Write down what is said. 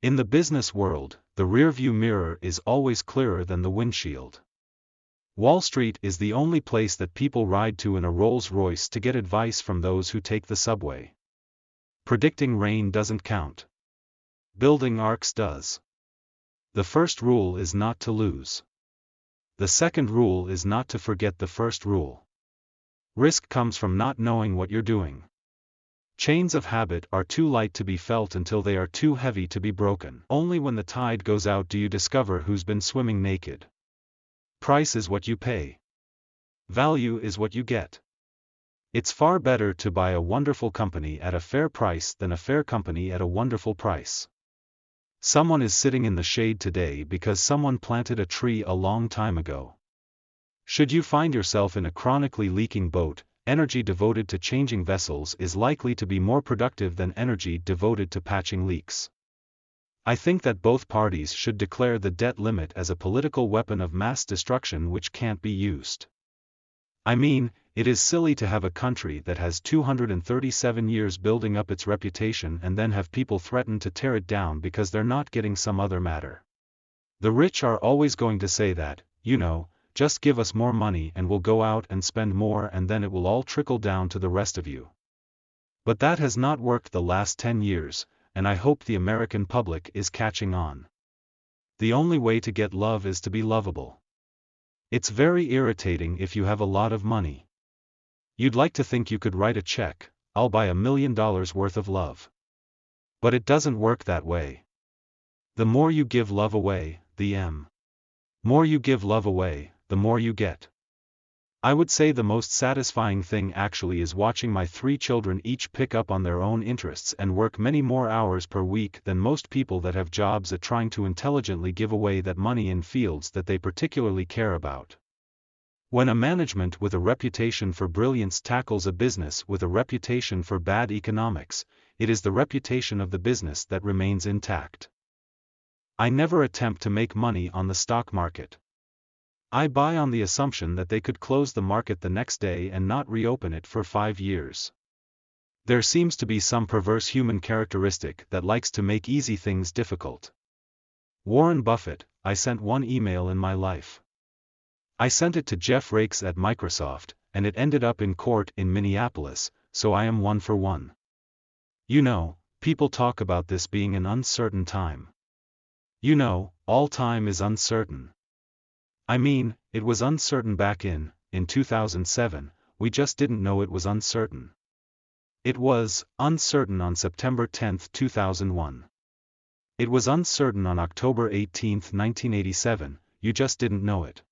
In the business world, the rearview mirror is always clearer than the windshield. Wall Street is the only place that people ride to in a Rolls-Royce to get advice from those who take the subway. Predicting rain doesn't count. Building arcs does. The first rule is not to lose. The second rule is not to forget the first rule. Risk comes from not knowing what you're doing. Chains of habit are too light to be felt until they are too heavy to be broken. Only when the tide goes out do you discover who's been swimming naked. Price is what you pay. Value is what you get. It's far better to buy a wonderful company at a fair price than a fair company at a wonderful price. Someone is sitting in the shade today because someone planted a tree a long time ago. Should you find yourself in a chronically leaking boat, energy devoted to changing vessels is likely to be more productive than energy devoted to patching leaks. I think that both parties should declare the debt limit as a political weapon of mass destruction which can't be used. I mean, it is silly to have a country that has 237 years building up its reputation and then have people threaten to tear it down because they're not getting some other matter. The rich are always going to say that, just give us more money and we'll go out and spend more and then it will all trickle down to the rest of you. But that has not worked the last 10 years, and I hope the American public is catching on. The only way to get love is to be lovable. It's very irritating if you have a lot of money. You'd like to think you could write a check, I'll buy $1 million worth of love. But it doesn't work that way. The more you give love away, more you give love away, the more you get. I would say the most satisfying thing actually is watching my 3 children each pick up on their own interests and work many more hours per week than most people that have jobs at trying to intelligently give away that money in fields that they particularly care about. When a management with a reputation for brilliance tackles a business with a reputation for bad economics, it is the reputation of the business that remains intact. I never attempt to make money on the stock market. I buy on the assumption that they could close the market the next day and not reopen it for 5 years. There seems to be some perverse human characteristic that likes to make easy things difficult. Warren Buffett, I sent one email in my life. I sent it to Jeff Rakes at Microsoft, and it ended up in court in Minneapolis, so I am 1 for 1. People talk about this being an uncertain time. All time is uncertain. I mean, it was uncertain back in 2007, we just didn't know it was uncertain. It was uncertain on September 10, 2001. It was uncertain on October 18, 1987, you just didn't know it.